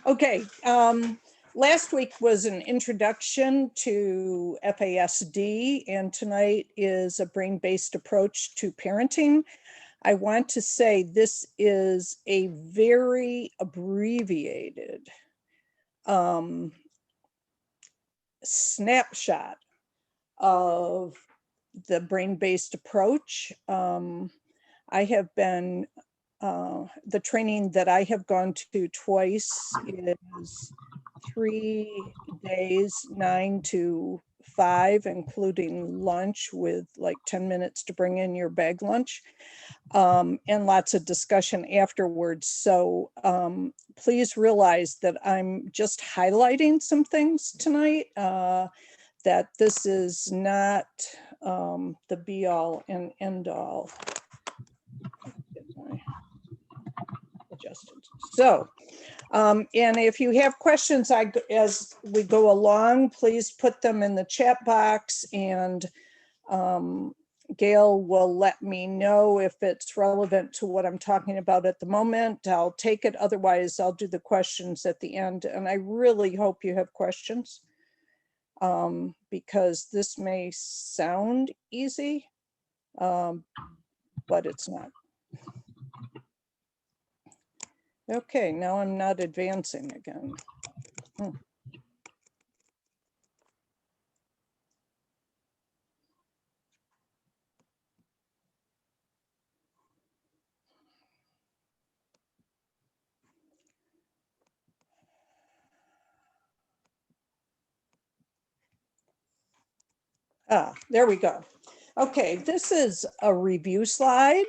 Okay, last week was an introduction to FASD, and tonight is a brain-based approach to parenting. I want to say this is a very abbreviated snapshot of the brain-based approach. I have been the training that I have gone to twice is 3 days, 9 to 5, including lunch with like 10 minutes to bring in your bag lunch, and lots of discussion afterwards. So please realize that I'm just highlighting some things tonight, that this is not the be all and end all. Adjusted. So, and if you have questions as we go along, please put them in the chat box, and Gail will let me know if it's relevant to what I'm talking about at the moment. I'll take it. Otherwise, I'll do the questions at the end. And I really hope you have questions, because this may sound easy, but it's not. Okay, now I'm not advancing again. There we go. Okay, this is a review slide,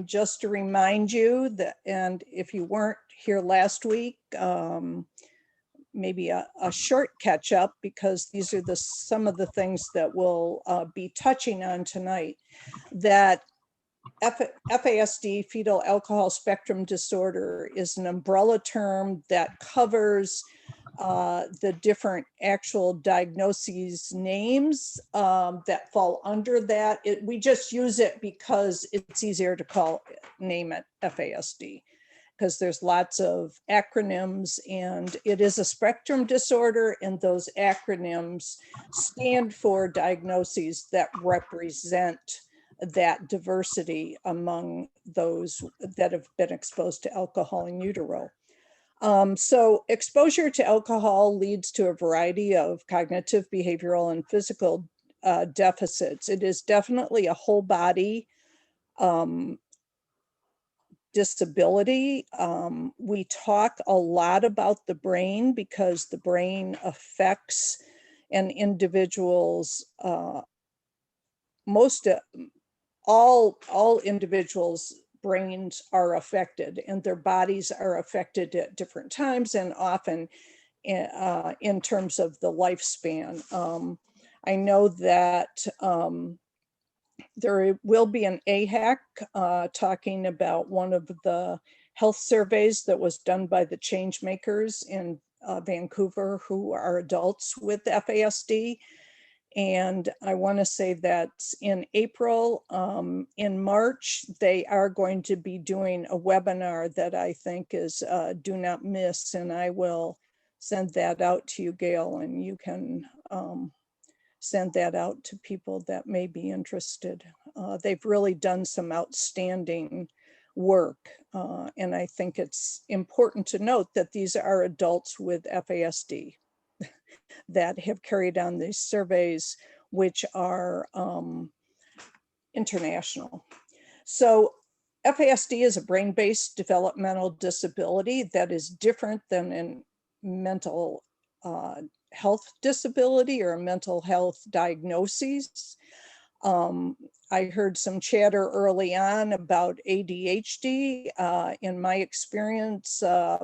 just to remind you that, and if you weren't here last week, maybe a short catch up, because these are some of the things that we'll be touching on tonight. That FASD, fetal alcohol spectrum disorder, is an umbrella term that covers the different actual diagnoses names that fall under that. We just use it because it's easier to name it FASD, because there's lots of acronyms, and it is a spectrum disorder, and those acronyms stand for diagnoses that represent that diversity among those that have been exposed to alcohol in utero. So exposure to alcohol leads to a variety of cognitive, behavioral, and physical deficits. It is definitely a whole body disability. We talk a lot about the brain because the brain affects an individual's, all individuals' brains are affected, and their bodies are affected at different times, and often in terms of the lifespan. I know that there will be an AHAC talking about one of the health surveys that was done by the change makers in Vancouver, who are adults with FASD. And I want to say that in April. In March, they are going to be doing a webinar that I think is do not miss, and I will send that out to you, Gail, and you can send that out to people that may be interested. They've really done some outstanding work, and I think it's important to note that these are adults with FASD that have carried on these surveys, which are international. So FASD is a brain-based developmental disability that is different than a mental health disability or a mental health diagnosis. I heard some chatter early on about ADHD. In my experience,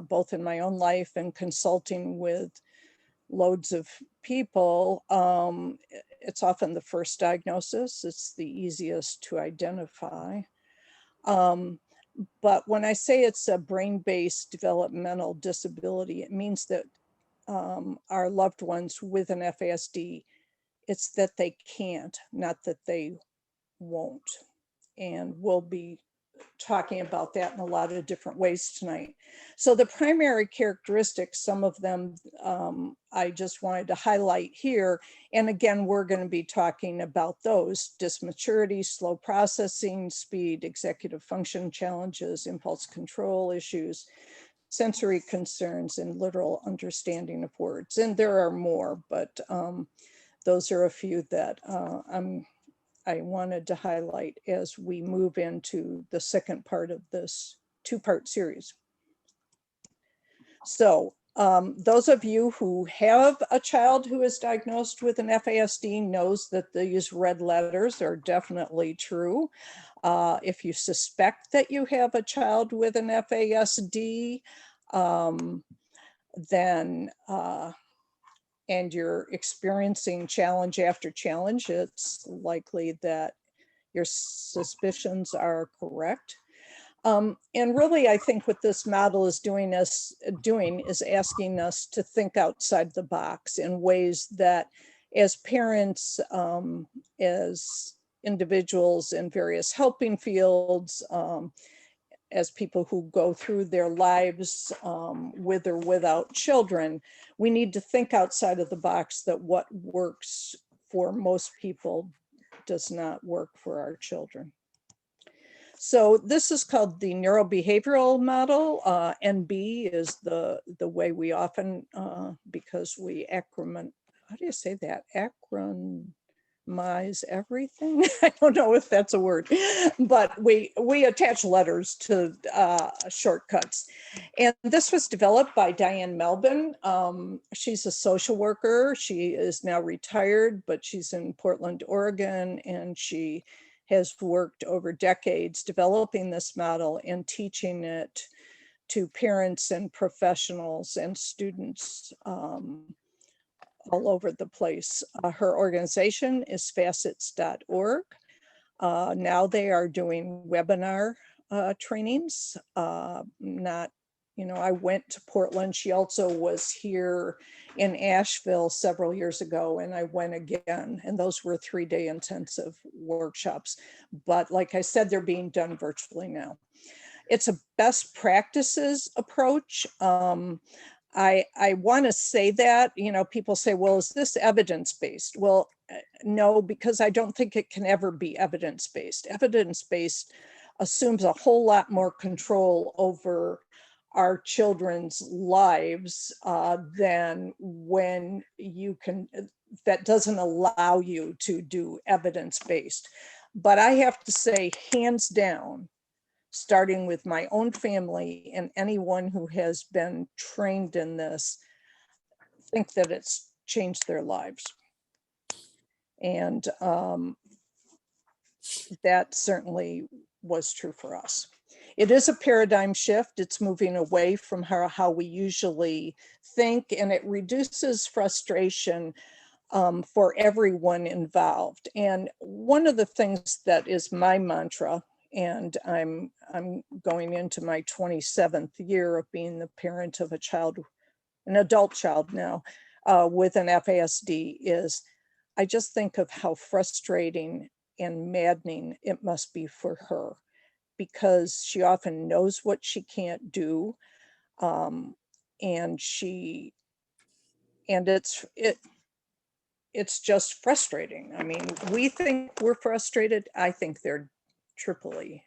both in my own life and consulting with loads of people, it's often the first diagnosis. It's the easiest to identify. But when I say it's a brain-based developmental disability, it means that our loved ones with an FASD, it's that they can't, not that they won't. And we'll be talking about that in a lot of different ways tonight. So the primary characteristics, some of them I just wanted to highlight here. And again, we're going to be talking about those: dysmaturity, slow processing speed, executive function challenges, impulse control issues, sensory concerns, and literal understanding of words. And there are more, but those are a few that I wanted to highlight as we move into the second part of this two-part series. So those of you who have a child who is diagnosed with an FASD knows that these red letters are definitely true. If you suspect that you have a child with an FASD, then and you're experiencing challenge after challenge, it's likely that your suspicions are correct. And really, I think what this model is doing is asking us to think outside the box in ways that, as parents, as individuals in various helping fields, as people who go through their lives with or without children, we need to think outside of the box, that what works for most people does not work for our children. So this is called the neurobehavioral model. NB is the way we often, because we how do you say that? Acronymize everything? I don't know if that's a word, but we attach letters to shortcuts. And this was developed by Diane Malbin. She's a social worker. She is now retired, but she's in Portland, Oregon, and she has worked over decades developing this model and teaching it to parents and professionals and students all over the place. Her organization is facets.org. Now they are doing webinar trainings. I went to Portland. She also was here in Asheville several years ago, and I went again, and those were 3-day intensive workshops. But like I said, they're being done virtually now. It's a best practices approach. I want to say that, people say, well, is this evidence-based? Well, no, because I don't think it can ever be evidence-based. Evidence-based assumes a whole lot more control over our children's lives than when that doesn't allow you to do evidence-based. But I have to say, hands down, starting with my own family and anyone who has been trained in this, think that it's changed their lives. And that certainly was true for us. It is a paradigm shift. It's moving away from how we usually think, and it reduces frustration for everyone involved. And one of the things that is my mantra, and I'm going into my 27th year of being the parent of an adult child now with an FASD, is I just think of how frustrating and maddening it must be for her, because she often knows what she can't do, and it's just frustrating. I mean, we think we're frustrated. I think they're triply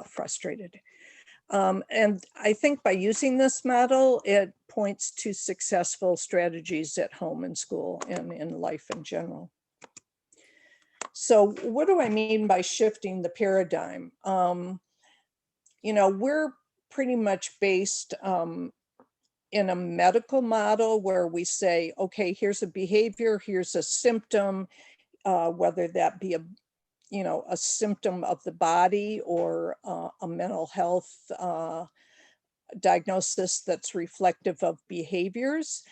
frustrated. And I think by using this model, it points to successful strategies at home and school and in life in general. So what do I mean by shifting the paradigm? We're pretty much based in a medical model where we say, okay, here's a behavior, here's a symptom, whether that be a symptom of the body or a mental health diagnosis that's reflective of behaviors.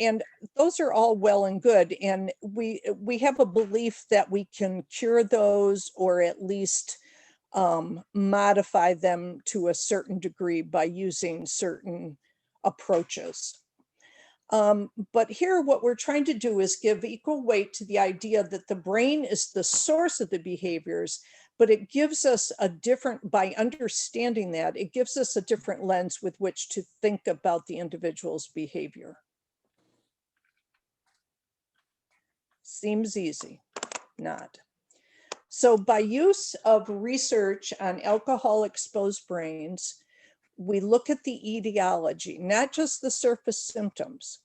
And those are all well and good. And we have a belief that we can cure those, or at least modify them to a certain degree by using certain approaches. But here what we're trying to do is give equal weight to the idea that the brain is the source of the behaviors, but it gives us a different, by understanding that, it gives us a different lens with which to think about the individual's behavior. Seems easy, not. So by use of research on alcohol-exposed brains, we look at the etiology, not just the surface symptoms.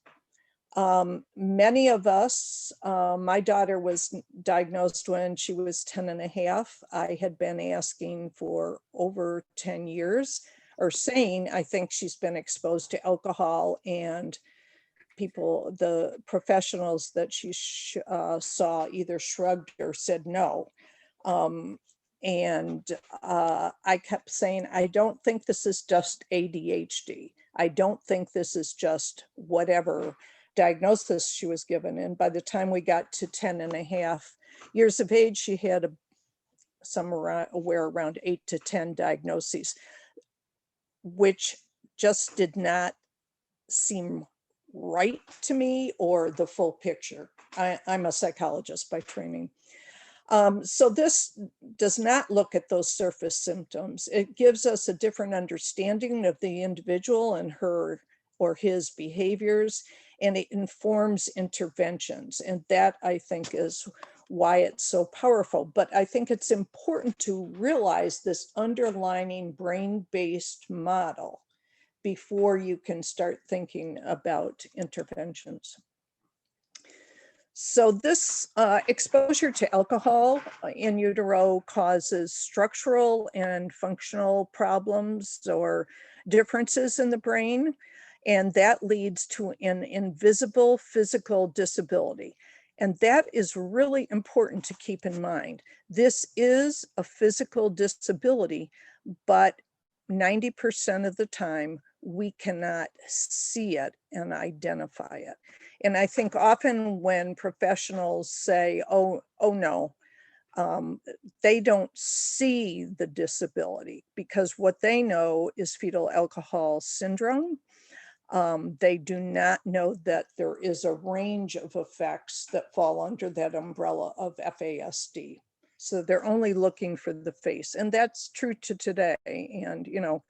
Many of us, my daughter was diagnosed when she was 10 and a half. I had been asking for over 10 years, or saying, I think she's been exposed to alcohol, and people, the professionals that she saw either shrugged or said no. I kept saying, I don't think this is just ADHD. I don't think this is just whatever diagnosis she was given. And by the time we got to 10 and a half years of age, she had somewhere around 8 to 10 diagnoses, which just did not seem right to me, or the full picture. I'm a psychologist by training. So this does not look at those surface symptoms. It gives us a different understanding of the individual and her or his behaviors, and it informs interventions. And that, I think, is why it's so powerful. But I think it's important to realize this underlying brain-based model before you can start thinking about interventions. So this exposure to alcohol in utero causes structural and functional problems or differences in the brain, and that leads to an invisible physical disability. And that is really important to keep in mind. This is a physical disability, but 90% of the time, we cannot see it and identify it. And I think often when professionals say, oh no, they don't see the disability, because what they know is fetal alcohol syndrome. They do not know that there is a range of effects that fall under that umbrella of FASD. So they're only looking for the face, and that's true to today. And, you know,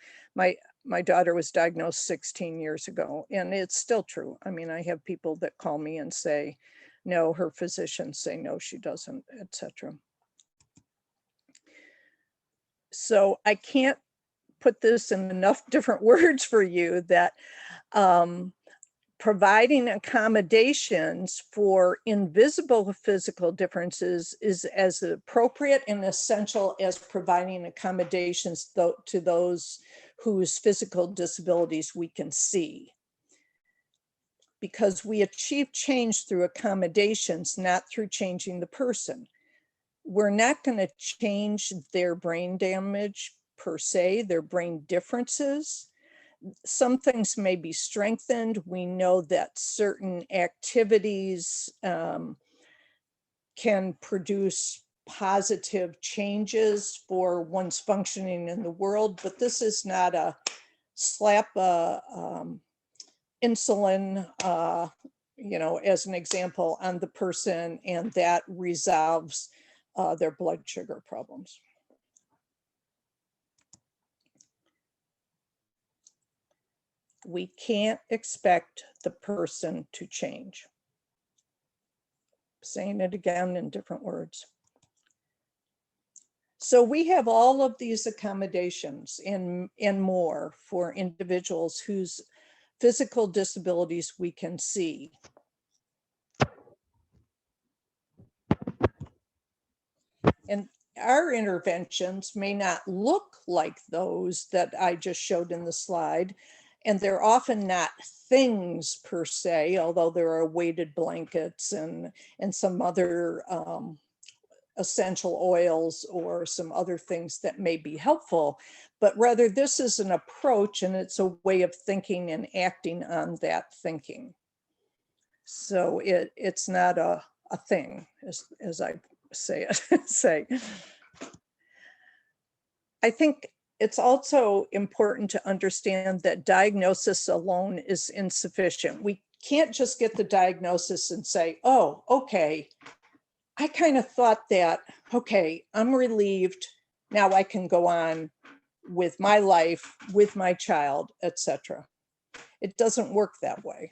my daughter was diagnosed 16 years ago, and it's still true. I mean, I have people that call me and say, no, her physicians say no, she doesn't, etc. So I can't put this in enough different words for you that providing accommodations for invisible physical differences is as appropriate and essential as providing accommodations to those whose physical disabilities we can see. Because we achieve change through accommodations, not through changing the person. We're not going to change their brain damage per se, their brain differences. Some things may be strengthened. We know that certain activities can produce positive changes for one's functioning in the world, but this is not a slap insulin, you know, as an example, on the person, and that resolves their blood sugar problems. We can't expect the person to change. Saying it again in different words. So we have all of these accommodations and more for individuals whose physical disabilities we can see. And our interventions may not look like those that I just showed in the slide, and they're often not things per se, although there are weighted blankets and some other essential oils or some other things that may be helpful, but rather this is an approach, and it's a way of thinking and acting on that thinking. So it's not a thing, as I say it. I think it's also important to understand that diagnosis alone is insufficient. We can't just get the diagnosis and say, oh, okay, I kind of thought that, okay, I'm relieved. Now I can go on with my life, with my child, etc. It doesn't work that way.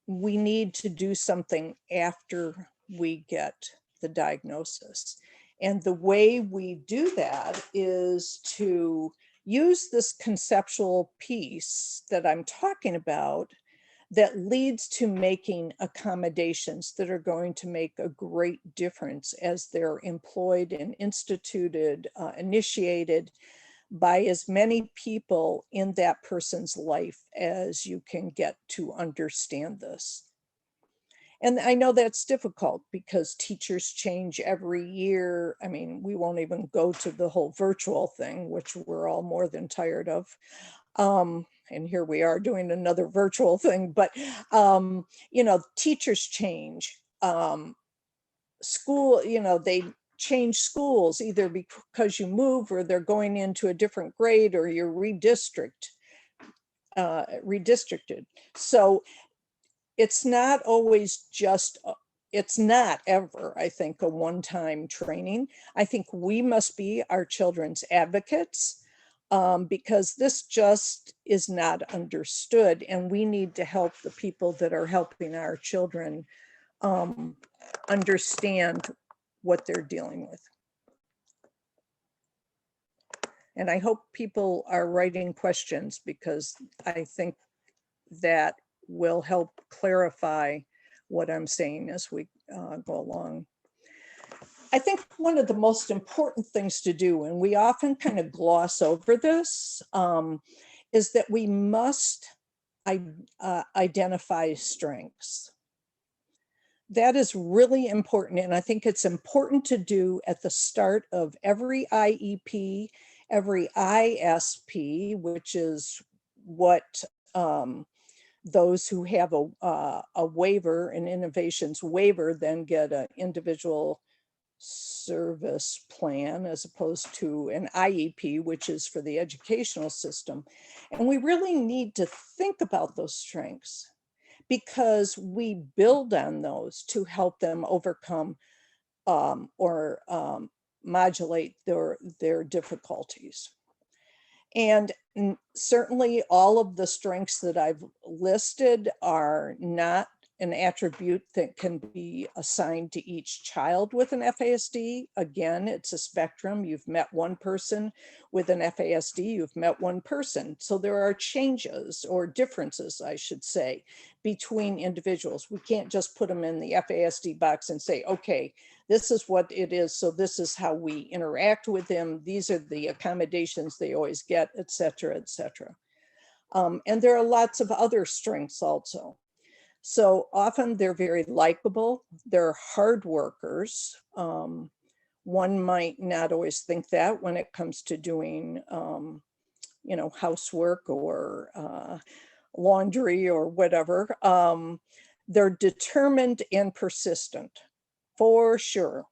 We need to do something after we get the diagnosis. And the way we do that is to use this conceptual piece that I'm talking about that leads to making accommodations that are going to make a great difference as they're employed and instituted, initiated by as many people in that person's life as you can get to understand this. And I know that's difficult because teachers change every year. I mean, we won't even go to the whole virtual thing, which we're all more than tired of. And here we are doing another virtual thing, but you know, teachers change. School, you know, they change schools either because you move or they're going into a different grade or you're redistricted. So it's not always just, it's not ever, I think, a one-time training. I think we must be our children's advocates because this just is not understood, and we need to help the people that are helping our children understand what they're dealing with. And I hope people are writing questions because I think that will help clarify what I'm saying as we go along. I think one of the most important things to do, and we often kind of gloss over this, is that we must identify strengths. That is really important, and I think it's important to do at the start of every IEP, every ISP, which is what those who have a waiver, an innovations waiver, then get an individual service plan as opposed to an IEP, which is for the educational system. And we really need to think about those strengths because we build on those to help them overcome or modulate their difficulties. And certainly all of the strengths that I've listed are not an attribute that can be assigned to each child with an FASD. Again, it's a spectrum. You've met one person with an FASD, you've met one person. So there are changes or differences, I should say, between individuals. We can't just put them in the FASD box and say, okay, this is what it is, so this is how we interact with them. These are the accommodations they always get, et cetera, et cetera. And there are lots of other strengths also. So often they're very likable, they're hard workers. One might not always think that when it comes to doing, you know, housework or laundry or whatever. They're determined and persistent, for sure.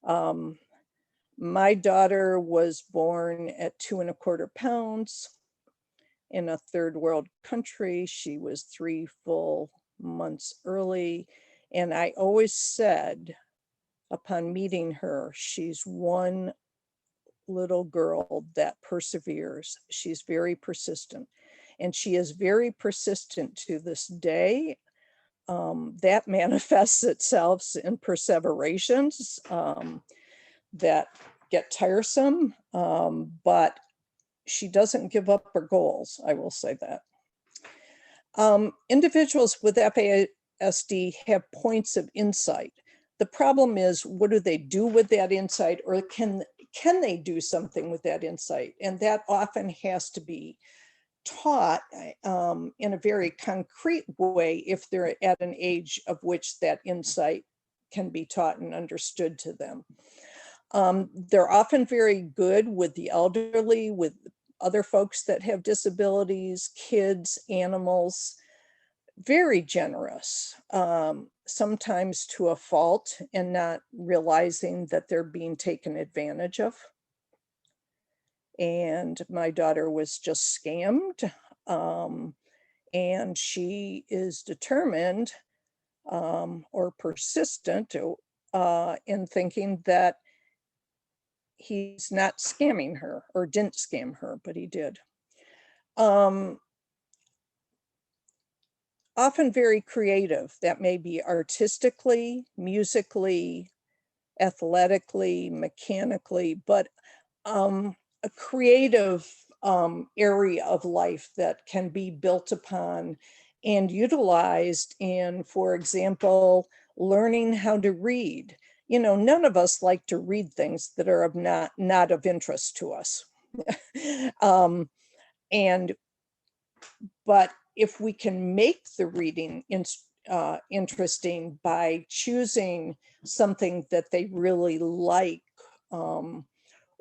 My daughter was born at 2¼ pounds in a third world country. She was 3 full months early. And I always said, upon meeting her, she's one little girl that perseveres. She's very persistent. And she is very persistent to this day. That manifests itself in perseverations that get tiresome, but she doesn't give up her goals, I will say that. Individuals with FASD have points of insight. The problem is, what do they do with that insight, or can they do something with that insight? And that often has to be taught in a very concrete way if they're at an age of which that insight can be taught and understood to them. They're often very good with the elderly, with other folks that have disabilities, kids, animals, very generous, sometimes to a fault, and not realizing that they're being taken advantage of. And my daughter was just scammed. and she is determined or persistent in thinking that he's not scamming her, or didn't scam her, but he did. Often very creative. That may be artistically, musically, athletically, mechanically, but a creative area of life that can be built upon and utilized in, for example, learning how to read. You know, none of us like to read things that are not of interest to us. But if we can make the reading interesting by choosing something that they really like,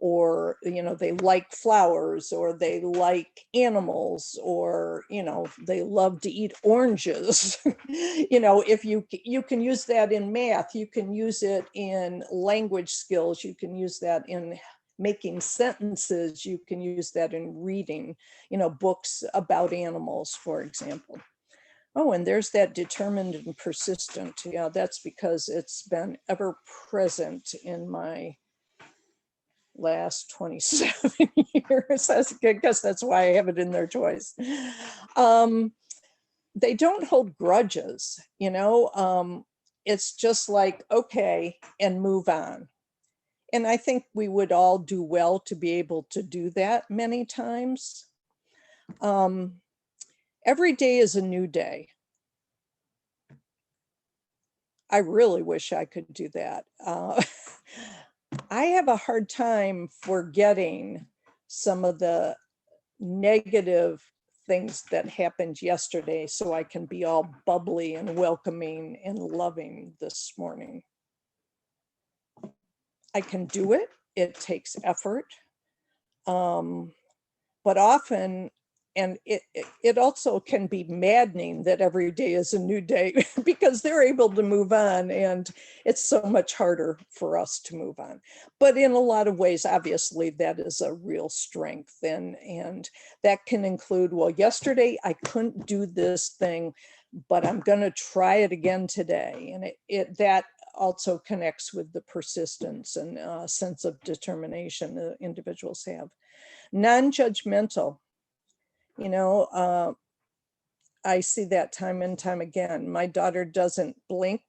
or, you know, they like flowers, or they like animals, or, you know, they love to eat oranges. You know, if you can use that in math, you can use it in language skills, you can use that in making sentences, you can use that in reading, you know, books about animals, for example. Oh, and there's that determined and persistent. Yeah, that's because it's been ever present in my last 27 years. I guess that's why I have it in there twice. They don't hold grudges, you know. It's just like, okay, and move on. And I think we would all do well to be able to do that many times. Every day is a new day. I really wish I could do that. I have a hard time forgetting some of the negative things that happened yesterday, so I can be all bubbly and welcoming and loving this morning. I can do it. It takes effort. But often, and it also can be maddening that every day is a new day because they're able to move on, and it's so much harder for us to move on. But in a lot of ways, obviously, that is a real strength. And that can include, well, yesterday I couldn't do this thing, but I'm going to try it again today. And that also connects with the persistence and sense of determination that individuals have. Non-judgmental, you know, I see that time and time again. My daughter doesn't blink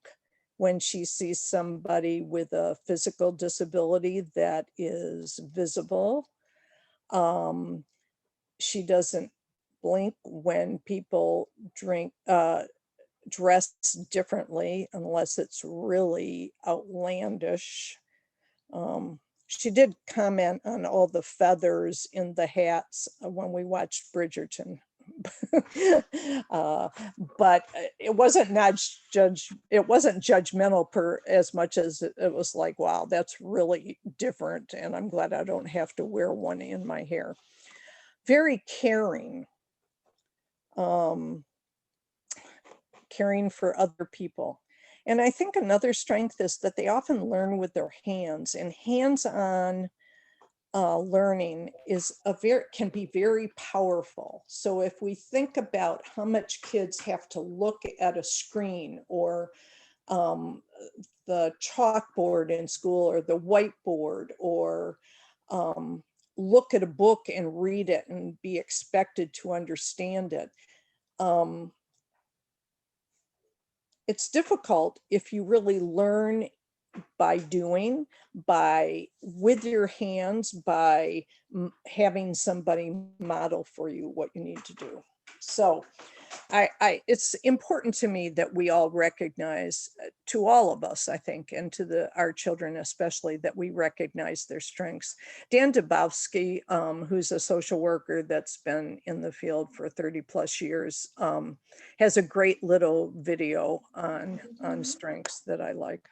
when she sees somebody with a physical disability that is visible. She doesn't blink when people dress differently, unless it's really outlandish. She did comment on all the feathers in the hats when we watched Bridgerton. But it wasn't judgmental as much as it was like, wow, that's really different, and I'm glad I don't have to wear one in my hair. Very caring, caring for other people. And I think another strength is that they often learn with their hands, and hands-on learning can be very powerful. So if we think about how much kids have to look at a screen, or the chalkboard in school, or the whiteboard, or look at a book and read it and be expected to understand it. It's difficult if you really learn by doing, with your hands, by having somebody model for you what you need to do. So it's important to me that we all recognize, to all of us, I think, and to our children especially, that we recognize their strengths. Dan Dubowski, who's a social worker that's been in the field for 30 plus years, has a great little video on strengths that I like.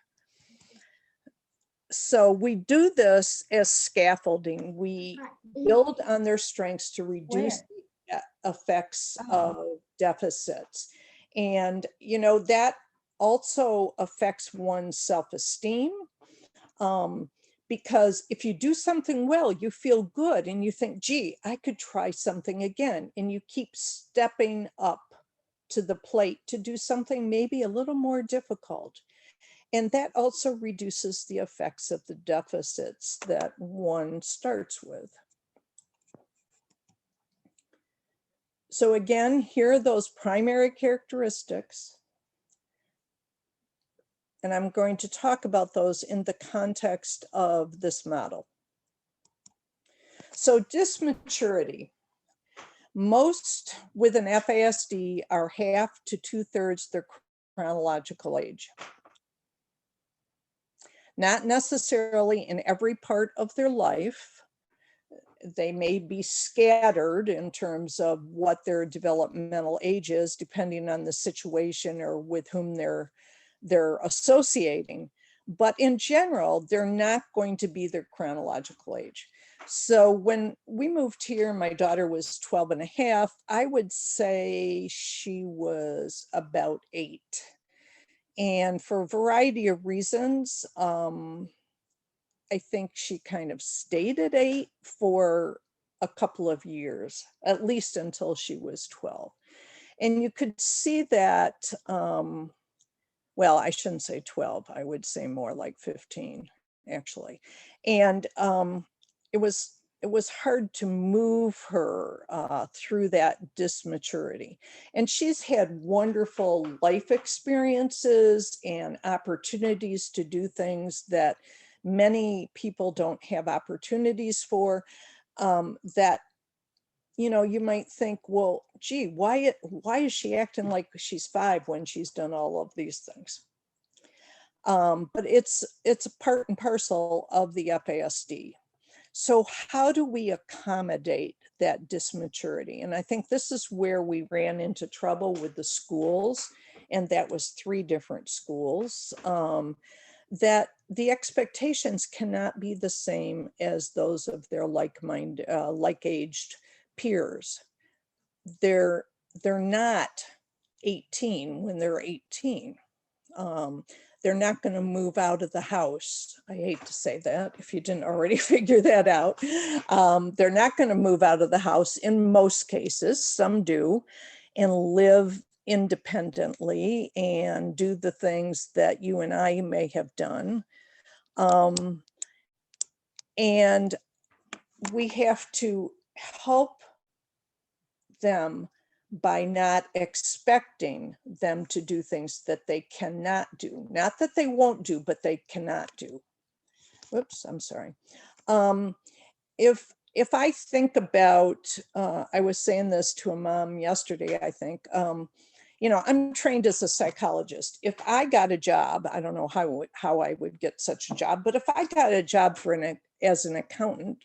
So we do this as scaffolding. We build on their strengths to reduce the effects of deficits. And, you know, that also affects one's self-esteem, because if you do something well, you feel good and you think, gee, I could try something again. And you keep stepping up to the plate to do something maybe a little more difficult. And that also reduces the effects of the deficits that one starts with. So again, here are those primary characteristics. And I'm going to talk about those in the context of this model. So dysmaturity. Most with an FASD are half to 2/3 their chronological age. Not necessarily in every part of their life. They may be scattered in terms of what their developmental age is, depending on the situation or with whom they're associating. But in general, they're not going to be their chronological age. So when we moved here, my daughter was 12 and a half. I would say she was about 8. And for a variety of reasons, I think she kind of stayed at 8 for a couple of years, at least until she was 12. And you could see that, well, I shouldn't say 12, I would say more like 15, actually. And it was hard to move her through that dysmaturity. And she's had wonderful life experiences and opportunities to do things that many people don't have opportunities for, that, you know, you might think, well, gee, why is she acting like she's 5 when she's done all of these things? But it's a part and parcel of the FASD. So how do we accommodate that dysmaturity? And I think this is where we ran into trouble with the schools, and that was 3 different schools, that the expectations cannot be the same as those of their like-aged peers. They're not 18 when they're 18. They're not going to move out of the house. I hate to say that if you didn't already figure that out. They're not going to move out of the house in most cases. Some do, and live independently and do the things that you and I may have done. And we have to help them by not expecting them to do things that they cannot do. Not that they won't do, but they cannot do. Whoops, I'm sorry. If I think about, I was saying this to a mom yesterday, I think, you know, I'm trained as a psychologist. If I got a job, I don't know how I would get such a job, but if I got a job as an accountant,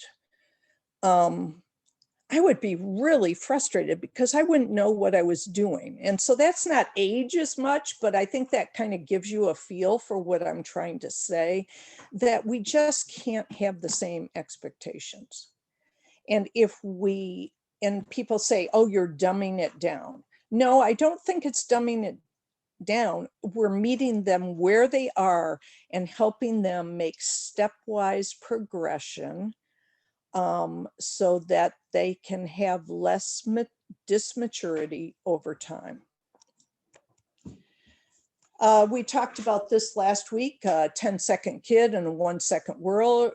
I would be really frustrated because I wouldn't know what I was doing. And so that's not age as much, but I think that kind of gives you a feel for what I'm trying to say, that we just can't have the same expectations. And and people say, oh, you're dumbing it down. No, I don't think it's dumbing it down. We're meeting them where they are and helping them make stepwise progression, so that they can have less dysmaturity over time. We talked about this last week, 10-second kid and a 1-second world,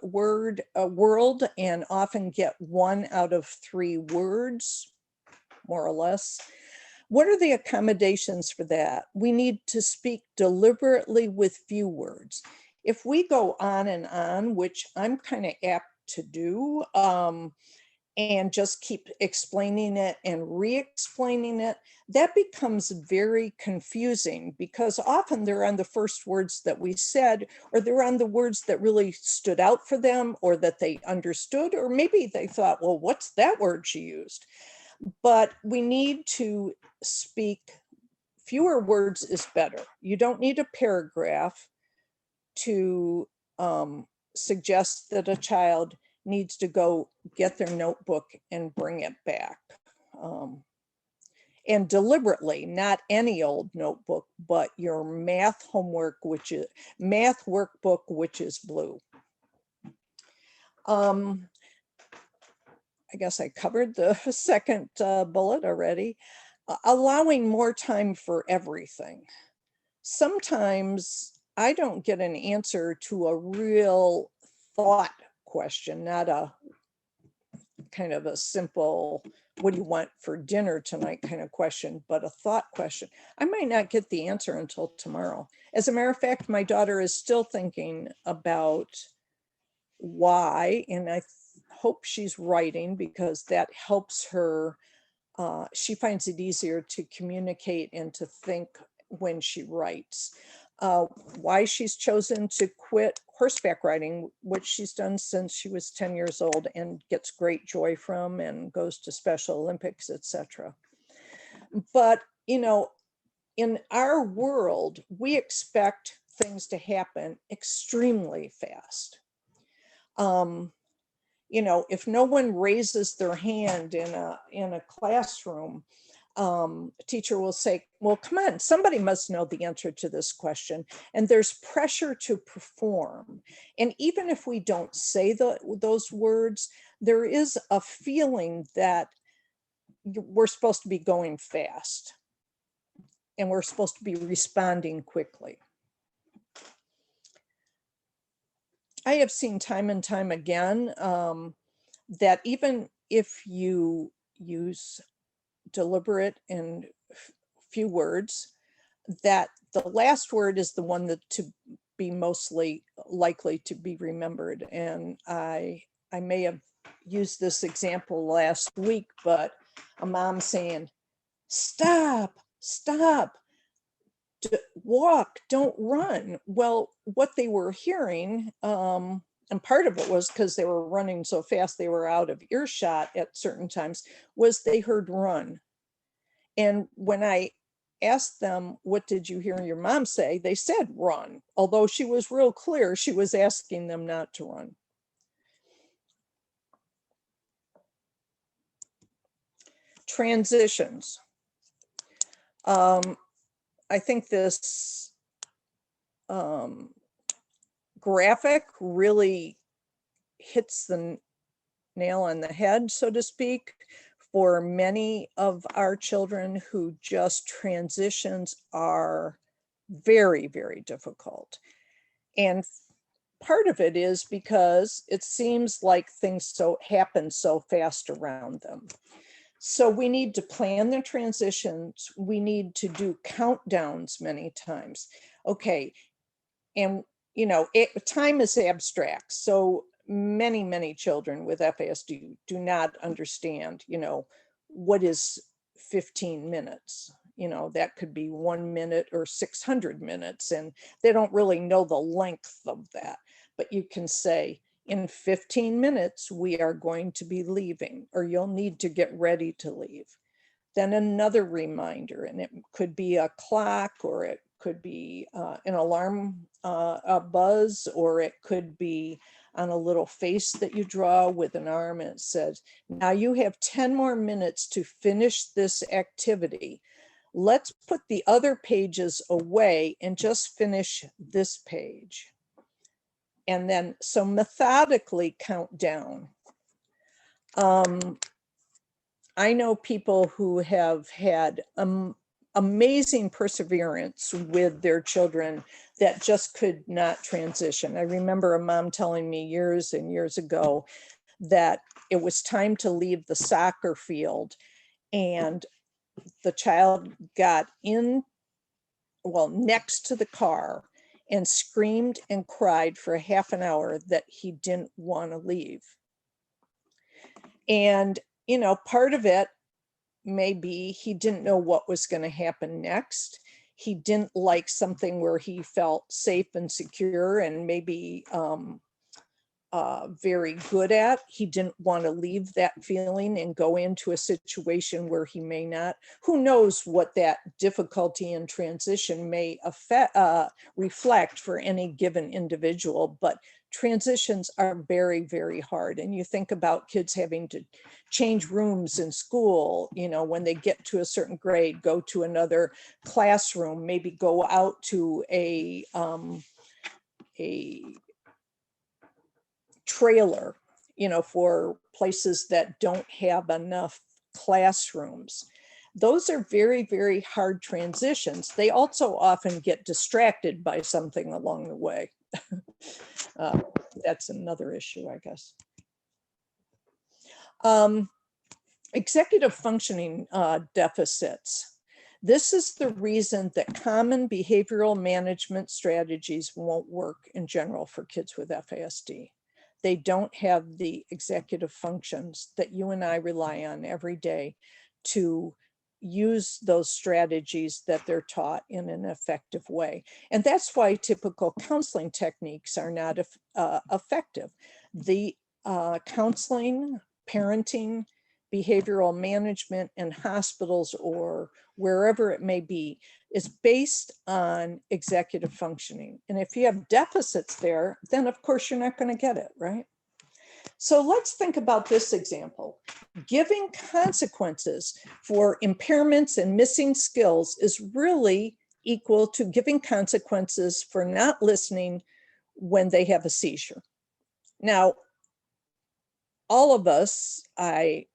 and often get 1 out of 3 words, more or less. What are the accommodations for that? We need to speak deliberately with few words. If we go on, which I'm kind of apt to do, and just keep explaining it and re-explaining it, that becomes very confusing, because often they're on the first words that we said, or they're on the words that really stood out for them, or that they understood, or maybe they thought, well, what's that word she used? But we need to speak, fewer words is better. You don't need a paragraph to suggest that a child needs to go get their notebook and bring it back. And deliberately, not any old notebook, but your math homework, which is math workbook, which is blue. I guess I covered the second bullet already. allowing more time for everything. Sometimes I don't get an answer to a real thought question, not a kind of a simple, what do you want for dinner tonight kind of question, but a thought question. I might not get the answer until tomorrow. As a matter of fact, my daughter is still thinking about why, and I hope she's writing because that helps her. She finds it easier to communicate and to think when she writes. Why she's chosen to quit horseback riding, which she's done since she was 10 years old and gets great joy from and goes to Special Olympics, etc. But, you know, in our world, we expect things to happen extremely fast. You know, if no one raises their hand in a classroom, a teacher will say, well, come on, somebody must know the answer to this question. And there's pressure to perform. And even if we don't say those words, there is a feeling that we're supposed to be going fast and we're supposed to be responding quickly. I have seen time and time again that even if you use deliberate and few words, that the last word is the one that to be mostly likely to be remembered. And I may have used this example last week, but a mom saying, stop, stop, walk, don't run. Well, what they were hearing, and part of it was because they were running so fast they were out of earshot at certain times, was they heard run. And when I asked them, what did you hear your mom say? They said run, although she was real clear she was asking them not to run. Transitions. I think this graphic really hits the nail on the head, so to speak, for many of our children who just transitions are very, very difficult. And part of it is because it seems like things happen so fast around them. So we need to plan the transitions. We need to do countdowns many times. Okay, and you know, time is abstract. So many children with FASD do not understand, you know, what is 15 minutes? You know, that could be 1 minute or 600 minutes, and they don't really know the length of that. But you can say, in 15 minutes, we are going to be leaving, or you'll need to get ready to leave. Then another reminder, and it could be a clock, or it could be an alarm, a buzz, or it could be on a little face that you draw with an arm, and it says, now you have 10 more minutes to finish this activity. Let's put the other pages away and just finish this page. And then, so methodically count down. I know people who have had amazing perseverance with their children that just could not transition. I remember a mom telling me years and years ago that it was time to leave the soccer field, and the child got in, well, next to the car, and screamed and cried for a half an hour that he didn't want to leave. And, you know, part of it maybe he didn't know what was going to happen next. He didn't like something where he felt safe and secure and maybe very good at. He didn't want to leave that feeling and go into a situation where he may not. Who knows what that difficulty in transition may reflect for any given individual, but transitions are very, very hard. And you think about kids having to change rooms in school, you know, when they get to a certain grade, go to another classroom, maybe go out to a trailer, you know, for places that don't have enough classrooms. Those are very, very hard transitions. They also often get distracted by something along the way. That's another issue, I guess. Executive functioning deficits. This is the reason that common behavioral management strategies won't work in general for kids with FASD. They don't have the executive functions that you and I rely on every day to use those strategies that they're taught in an effective way. And that's why typical counseling techniques are not effective. The counseling, parenting, behavioral management in hospitals or wherever it may be is based on executive functioning. And if you have deficits there, then of course you're not going to get it, right? So let's think about this example. Giving consequences for impairments and missing skills is really equal to giving consequences for not listening when they have a seizure. Now, all of us, I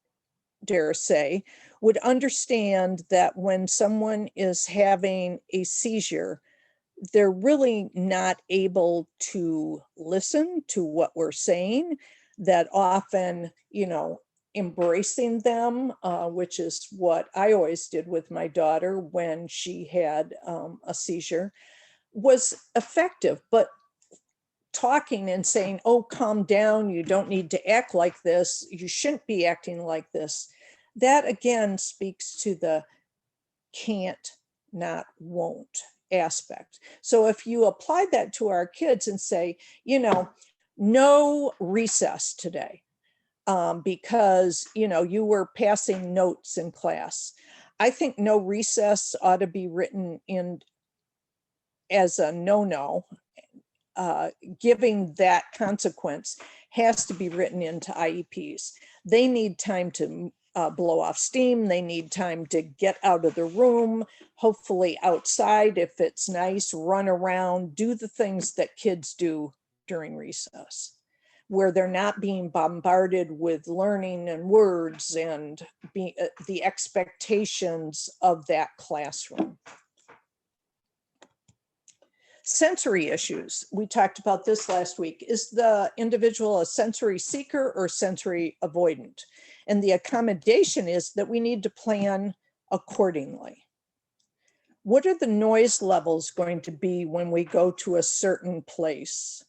dare say, would understand that when someone is having a seizure, they're really not able to listen to what we're saying, that often, embracing them, which is what I always did with my daughter when she had a seizure, was effective. But talking and saying, oh, calm down, you don't need to act like this, you shouldn't be acting like this, that again speaks to the can't, not won't aspect. So if you apply that to our kids and say, no recess today because, you were passing notes in class. I think no recess ought to be written in as a no-no. Giving that consequence has to be written into IEPs. They need time to blow off steam. They need time to get out of the room, hopefully outside if it's nice, run around, do the things that kids do during recess, where they're not being bombarded with learning and words and the expectations of that classroom. Sensory issues. We talked about this last week. Is the individual a sensory seeker or sensory avoidant? And the accommodation is that we need to plan accordingly. What are the noise levels going to be when we go to a certain place?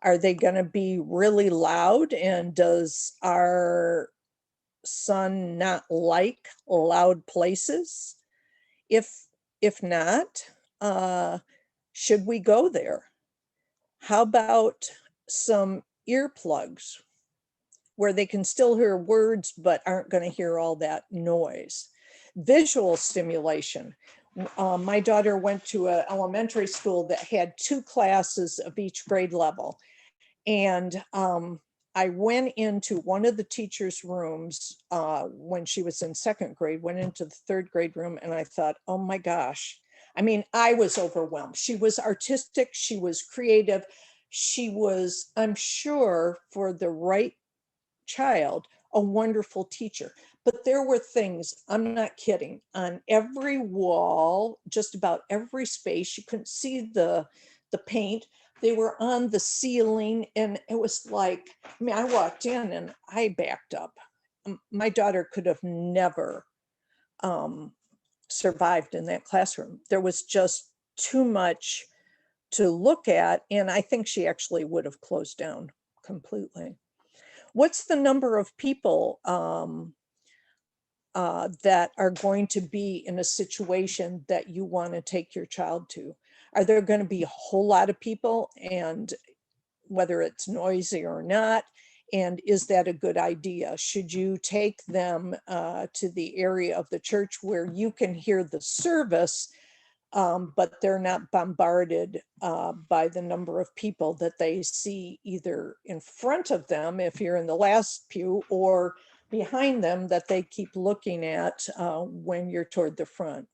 Are they going to be really loud? And does our son not like loud places? If not, should we go there? How about some earplugs where they can still hear words but aren't going to hear all that noise? Visual stimulation. My daughter went to an elementary school that had 2 classes of each grade level. And I went into one of the teacher's rooms when she was in 2nd grade, went into the 3rd grade room, and I thought, oh my gosh. I mean, I was overwhelmed. She was artistic, she was creative, she was, I'm sure, for the right child, a wonderful teacher. But there were things, I'm not kidding, on every wall, just about every space. You couldn't see the paint. They were on the ceiling, and it was like, I walked in and I backed up. My daughter could have never survived in that classroom. There was just too much to look at, and I think she actually would have closed down completely. What's the number of people that are going to be in a situation that you want to take your child to? Are there going to be a whole lot of people, and whether it's noisy or not? And is that a good idea? Should you take them to the area of the church where you can hear the service, but they're not bombarded by the number of people that they see either in front of them, if you're in the last pew, or behind them that they keep looking at when you're toward the front?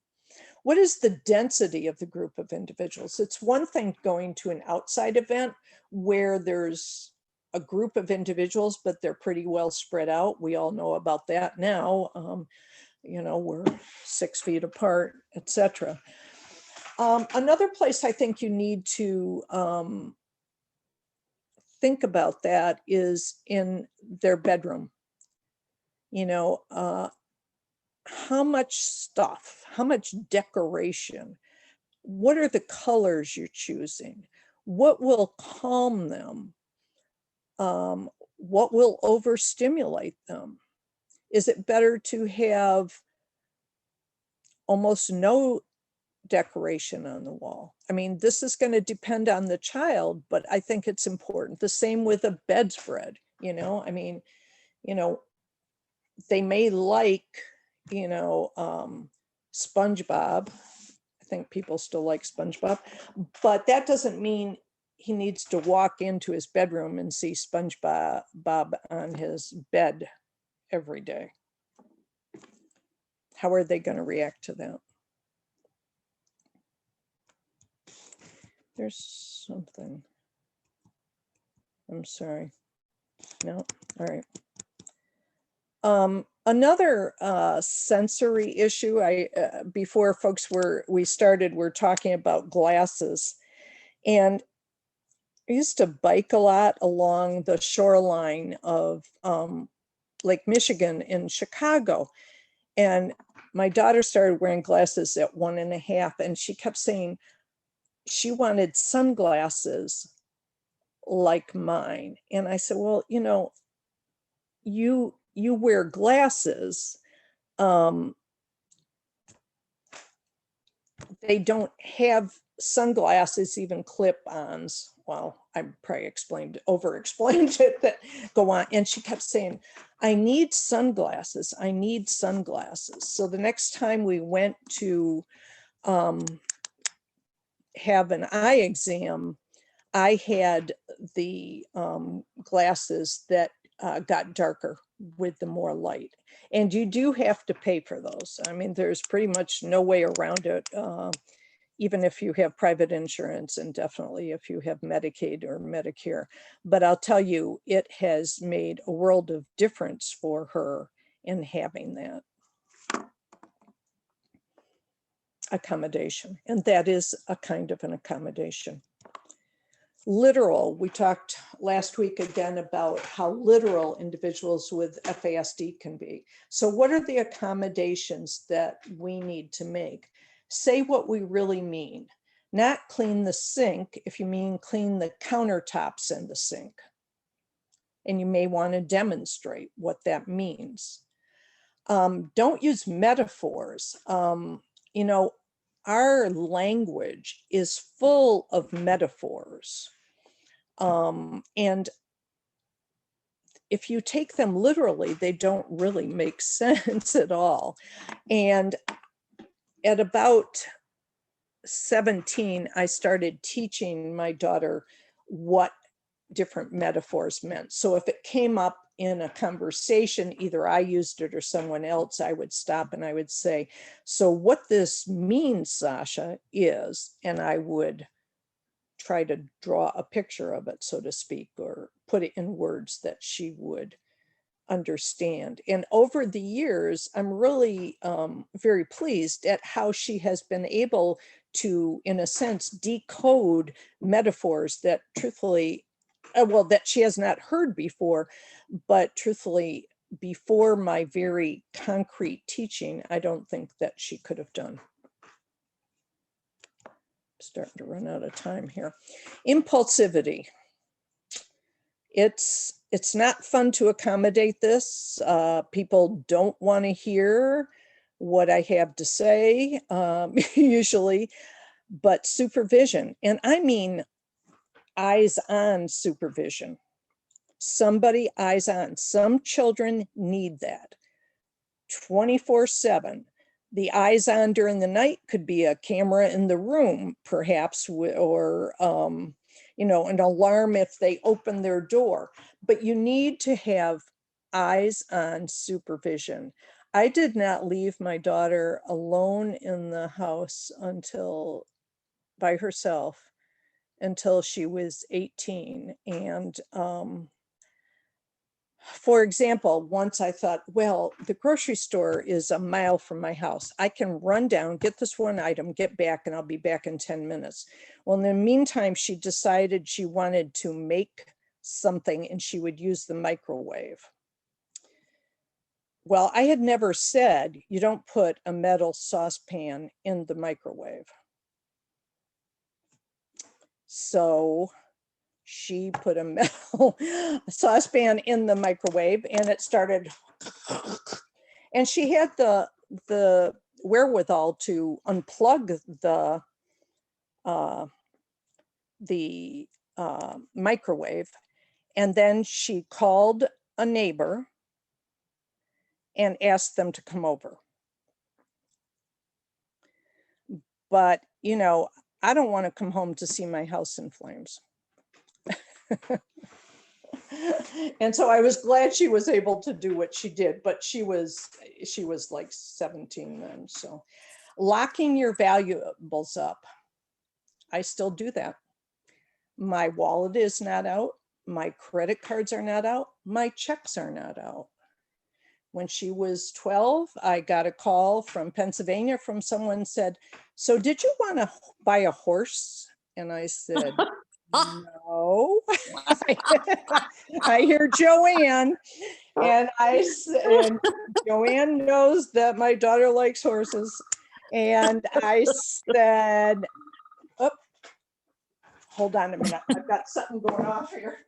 What is the density of the group of individuals? It's one thing going to an outside event where there's a group of individuals, but they're pretty well spread out. We all know about that now. you know, we're 6 feet apart, etc. Another place I think you need to think about that is in their bedroom. You know, how much stuff, how much decoration, what are the colors you're choosing? What will calm them? What will overstimulate them? Is it better to have almost no decoration on the wall? I mean, this is going to depend on the child, but I think it's important. The same with a bedspread, you know, I mean, you know, they may like, you know, SpongeBob. I think people still like SpongeBob, but that doesn't mean he needs to walk into his bedroom and see SpongeBob on his bed every day. How are they going to react to that? There's something. I'm sorry. No, all right. Another sensory issue, before folks we're talking about glasses. And I used to bike a lot along the shoreline of Lake Michigan in Chicago. And my daughter started wearing glasses at 1.5, and she kept saying she wanted sunglasses like mine. And I said, well, you know, you wear glasses. They don't have sunglasses, even clip-ons. Well, I probably over-explained it, that go on. And she kept saying, I need sunglasses. I need sunglasses. So the next time we went to have an eye exam, I had the glasses that got darker with the more light. And you do have to pay for those. I mean, there's pretty much no way around it, even if you have private insurance, and definitely if you have Medicaid or Medicare. But I'll tell you, it has made a world of difference for her in having that accommodation. And that is a kind of an accommodation. Literal, we talked last week again about how literal individuals with FASD can be. So what are the accommodations that we need to make? Say what we really mean, not clean the sink if you mean clean the countertops in the sink. And you may want to demonstrate what that means. Don't use metaphors. You know, our language is full of metaphors. And if you take them literally, they don't really make sense at all. And at about 17, I started teaching my daughter what different metaphors meant. So if it came up in a conversation, either I used it or someone else, I would stop and I would say, so what this means, Sasha, is, and I would try to draw a picture of it, so to speak, or put it in words that she would understand. And over the years, I'm really very pleased at how she has been able to, in a sense, decode metaphors that truthfully, well, that she has not heard before, but truthfully, before my very concrete teaching, I don't think that she could have done. Starting to run out of time here. Impulsivity. It's not fun to accommodate this. People don't want to hear what I have to say, usually, but supervision, and I mean eyes on supervision. Somebody eyes on. Some children need that 24/7. The eyes on during the night could be a camera in the room, perhaps, or you know, an alarm if they open their door. But you need to have eyes on supervision. I did not leave my daughter alone in the house until, by herself, until she was 18. And for example, once I thought, well, the grocery store is a mile from my house. I can run down, get this one item, get back, and I'll be back in 10 minutes. Well, in the meantime, she decided she wanted to make something and she would use the microwave. Well, I had never said you don't put a metal saucepan in the microwave. So she put a metal saucepan in the microwave and it started, and she had the wherewithal to unplug the microwave. And then she called a neighbor and asked them to come over. But, you know, I don't want to come home to see my house in flames. And so I was glad she was able to do what she did, but she was like 17 then. So locking your valuables up, I still do that. My wallet is not out. My credit cards are not out. My checks are not out. When she was 12, I got a call from Pennsylvania from someone said, so did you want to buy a horse? And I said, no. I hear Joanne, and and Joanne knows that my daughter likes horses. And I said, oh, hold on a minute. I've got something going off here.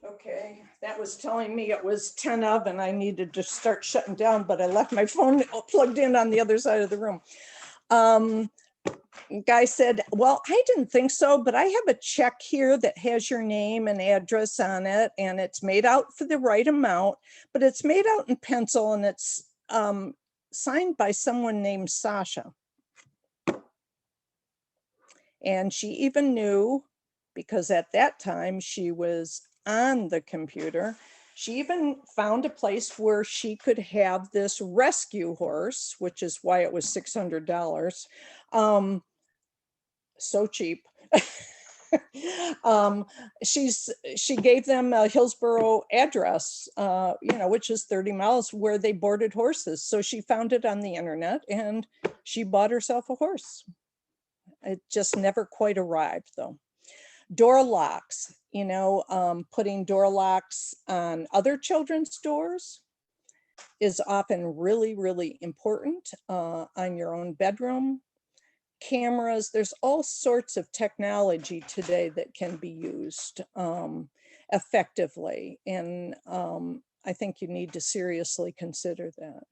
Okay, that was telling me it was 10 of and I needed to start shutting down, but I left my phone plugged in on the other side of the room. Guy said, well, I didn't think so, but I have a check here that has your name and address on it, and it's made out for the right amount, but it's made out in pencil and it's signed by someone named Sasha. And she even knew, because at that time she was on the computer, she even found a place where she could have this rescue horse, which is why it was $600. So cheap. She gave them a Hillsborough address, you know, which is 30 miles where they boarded horses. So she found it on the internet and she bought herself a horse. It just never quite arrived though. Door locks, you know, putting door locks on other children's doors is often really, really important, on your own bedroom. Cameras, there's all sorts of technology today that can be used effectively. And I think you need to seriously consider that.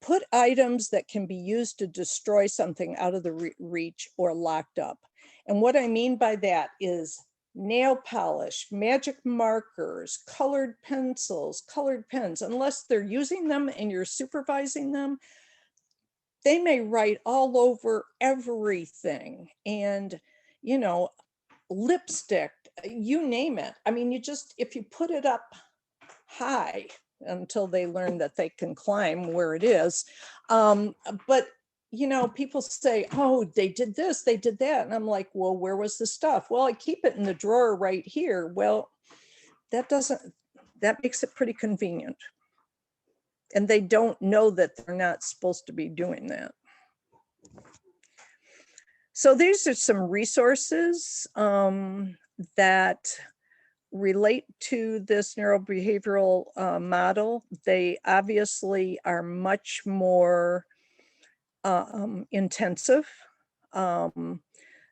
Put items that can be used to destroy something out of the reach or locked up. And what I mean by that is nail polish, magic markers, colored pencils, colored pens. Unless they're using them and you're supervising them, they may write all over everything. And, you know, lipstick, you name it. I mean, you just, if you put it up high until they learn that they can climb where it is. But, you know, people say, oh, they did this, they did that. And I'm like, well, where was the stuff? Well, I keep it in the drawer right here. Well, that makes it pretty convenient. And they don't know that they're not supposed to be doing that. So these are some resources that relate to this neurobehavioral model. They obviously are much more intensive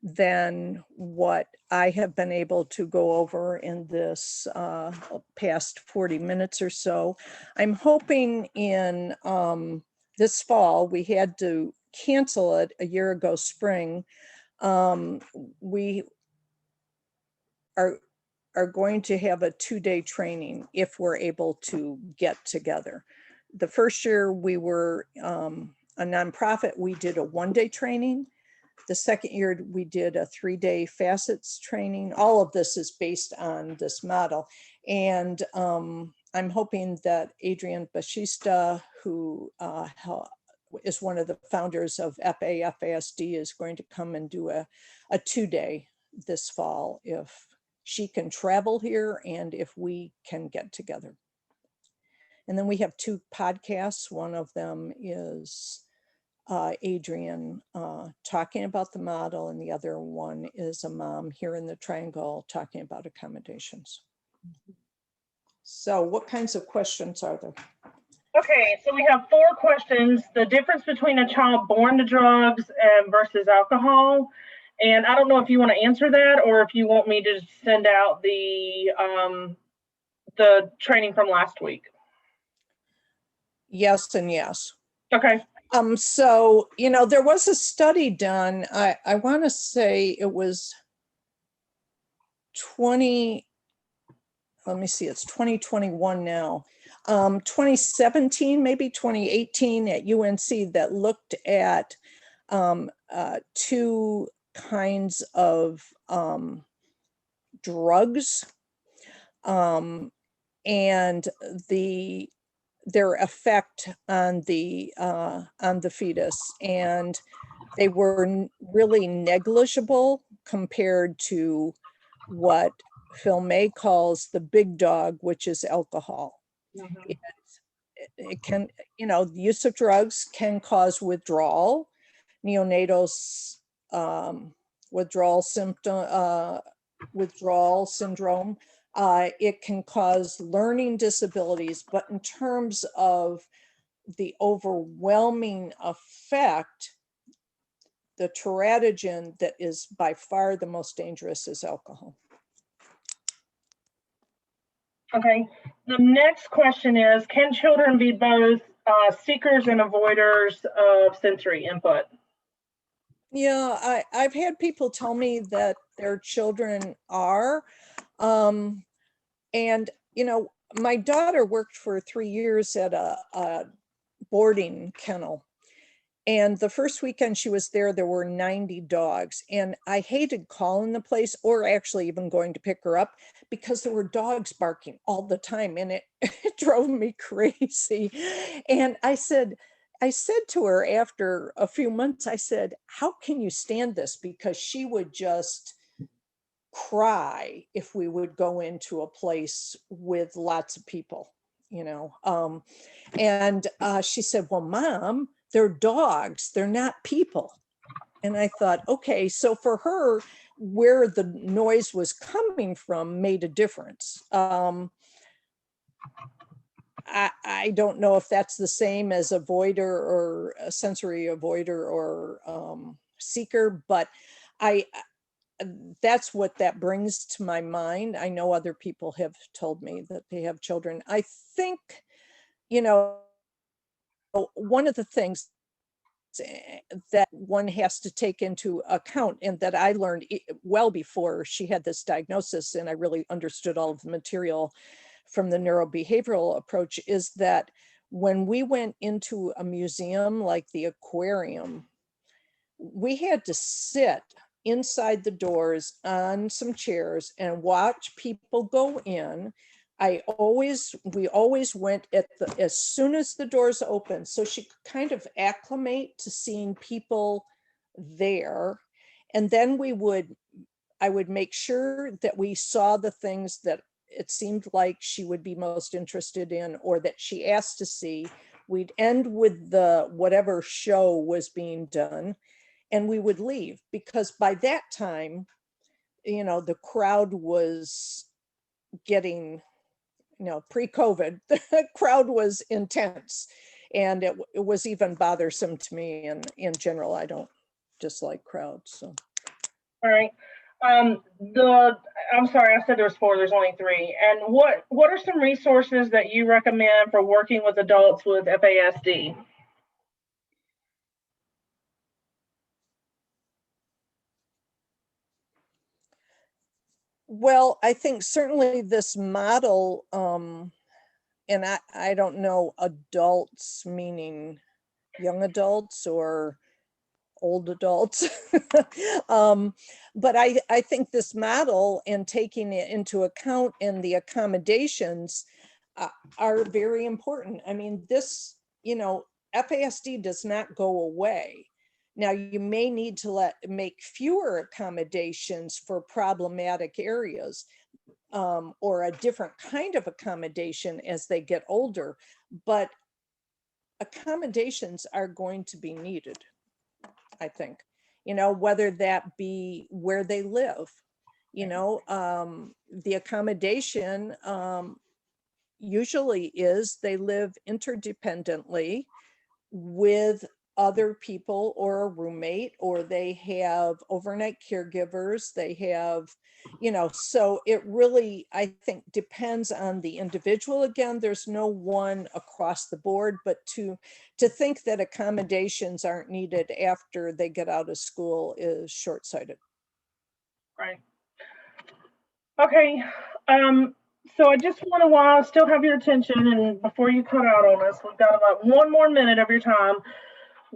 than what I have been able to go over in this past 40 minutes or so. I'm hoping in this fall, we had to cancel it a year ago spring. We are going to have a 2-day training if we're able to get together. The first year we were a nonprofit, we did a 1-day training. The second year we did a 3-day facets training. All of this is based on this model. And I'm hoping that Adrienne Bashista, who is one of the founders of FASD, is going to come and do a 2-day this fall if she can travel here and if we can get together. And then we have 2 podcasts. One of them is Adrian talking about the model, and the other one is a mom here in the Triangle talking about accommodations. So what kinds of questions are there? Okay, so we have 4 questions. The difference between a child born to drugs versus alcohol. And I don't know if you want to answer that or if you want me to send out the training from last week. Yes and yes. Okay. So, you know, there was a study done, I want to say it was 2021 now, 2017, maybe 2018 at UNC, that looked at 2 kinds of drugs and their effect on the fetus, and they were really negligible compared to what Phil May calls the big dog, which is alcohol. Mm-hmm. It can, you know, the use of drugs can cause withdrawal, neonatal withdrawal syndrome. It can cause learning disabilities, but in terms of the overwhelming effect, the teratogen that is by far the most dangerous is alcohol. Okay. The next question is, can children be both seekers and avoiders of sensory input? Yeah, I've had people tell me that their children are. And, you know, my daughter worked for 3 years at a boarding kennel. And the first weekend she was there, there were 90 dogs. And I hated calling the place or actually even going to pick her up because there were dogs barking all the time. And it drove me crazy. And I said to her after a few months, I said, how can you stand this? Because she would just cry if we would go into a place with lots of people, you know. And she said, well, Mom, they're dogs, they're not people. And I thought, okay, so for her, where the noise was coming from made a difference. I don't know if that's the same as avoider or a sensory avoider or seeker, but that's what that brings to my mind. I know other people have told me that they have children. I think, you know, one of the things that one has to take into account, and that I learned well before she had this diagnosis, and I really understood all of the material from the neurobehavioral approach, is that when we went into a museum like the aquarium, we had to sit inside the doors on some chairs and watch people go in. We always went as soon as the doors opened, so she could kind of acclimate to seeing people there. And then I would make sure that we saw the things that it seemed like she would be most interested in or that she asked to see. We'd end with whatever show was being done, and we would leave, because by that time, you know, the crowd was getting, you know, pre-COVID, the crowd was intense, and it was even bothersome to me. And in general, I don't dislike crowds. So. All right. I'm sorry, I said there's 4, there's only 3. And what are some resources that you recommend for working with adults with FASD? Well, I think certainly this model, and I don't know adults meaning young adults or old adults, but I think this model and taking it into account and the accommodations are very important. I mean, this, you know, FASD does not go away. Now, you may need to make fewer accommodations for problematic areas, or a different kind of accommodation as they get older, but accommodations are going to be needed, I think, whether that be where they live, the accommodation usually is they live interdependently with other people or a roommate, or they have overnight caregivers, they have, so it really, I think, depends on the individual. Again, there's no one across the board, but to think that accommodations aren't needed after they get out of school is short-sighted. Right. Okay. So I just want to, while I still have your attention, and before you cut out on us, we've got about 1 more minute of your time.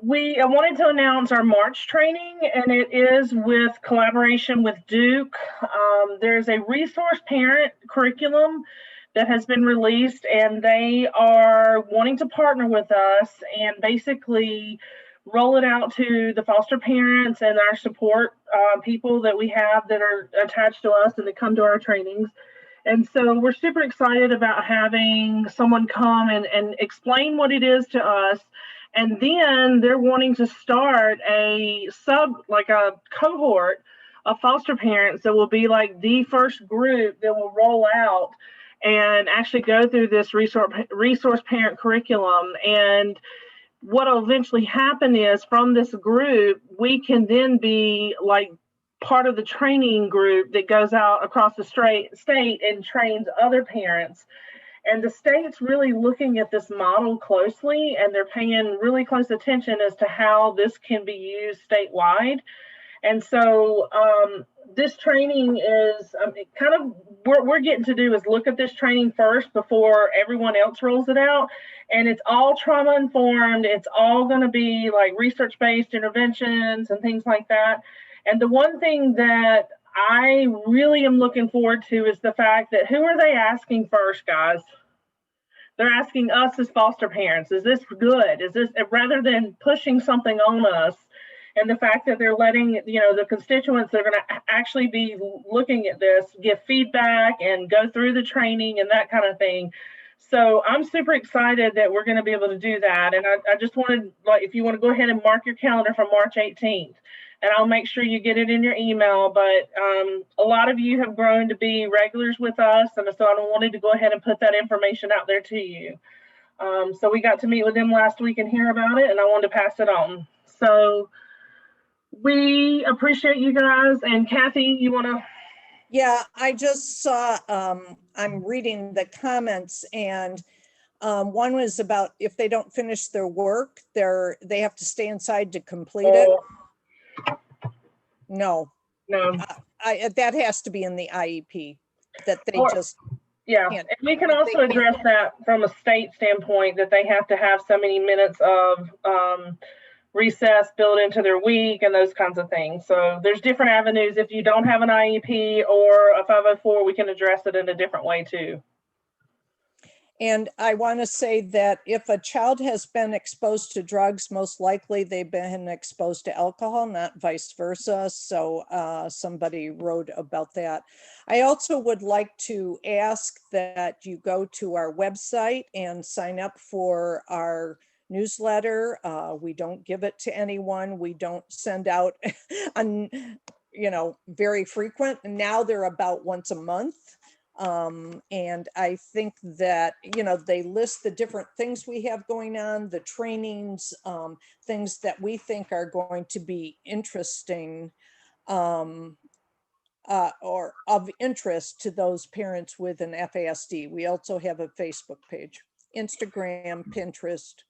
I wanted to announce our March training, and it is with collaboration with Duke. There's a resource parent curriculum that has been released, and they are wanting to partner with us and basically roll it out to the foster parents and our support people that we have that are attached to us and that come to our trainings. And so we're super excited about having someone come and explain what it is to us. And then they're wanting to start a cohort of foster parents that will be like the first group that will roll out and actually go through this resource parent curriculum. And what will eventually happen is, from this group, we can then be like part of the training group that goes out across the state and trains other parents. And the state's really looking at this model closely, and they're paying really close attention as to how this can be used statewide. And so this training is kind of what we're getting to do is look at this training first before everyone else rolls it out. And it's all trauma informed. It's all going to be like research-based interventions and things like that. And the one thing that I really am looking forward to is the fact that, who are they asking first, guys? They're asking us as foster parents, is this good? Is this, rather than pushing something on us, and the fact that they're letting, the constituents that are going to actually be looking at this give feedback and go through the training and that kind of thing. So I'm super excited that we're going to be able to do that. And I just wanted, if you want to go ahead and mark your calendar for March 18th, and I'll make sure you get it in your email. But a lot of you have grown to be regulars with us, and so I wanted to go ahead and put that information out there to you. So we got to meet with them last week and hear about it, and I wanted to pass it on. So we appreciate you guys. And Kathy, you want to? Yeah, I just saw, I'm reading the comments, and one was about if they don't finish their work, they have to stay inside to complete it. No. That has to be in the IEP, that they Yeah, and we can also address that from a state standpoint, that they have to have so many minutes of recess built into their week and those kinds of things. So there's different avenues. If you don't have an IEP or a 504, we can address it in a different way too. And I want to say that if a child has been exposed to drugs, most likely they've been exposed to alcohol, not vice versa. So somebody wrote about that. I also would like to ask that you go to our website and sign up for our newsletter. We don't give it to anyone. We don't send out, very frequent. And now they're about once a month. And I think that, they list the different things we have going on, the trainings, things that we think are going to be interesting, or of interest to those parents with an FASD. We also have a Facebook page, Instagram, Pinterest.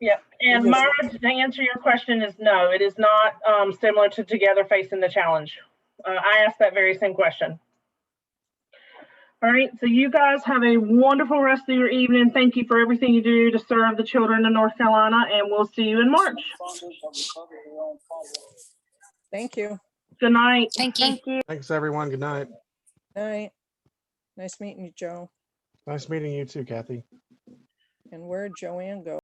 Yeah, and Mara, to answer your question, is no, it is not similar to Together Facing the Challenge. I asked that very same question. All right, so you guys have a wonderful rest of your evening. Thank you for everything you do to serve the children in North Carolina, and we'll see you in March. Thank you. Good night. Thank you. Thanks, everyone. Good night. Night. Nice meeting you, Joe. Nice meeting you too, Kathy. And where'd Joanne go?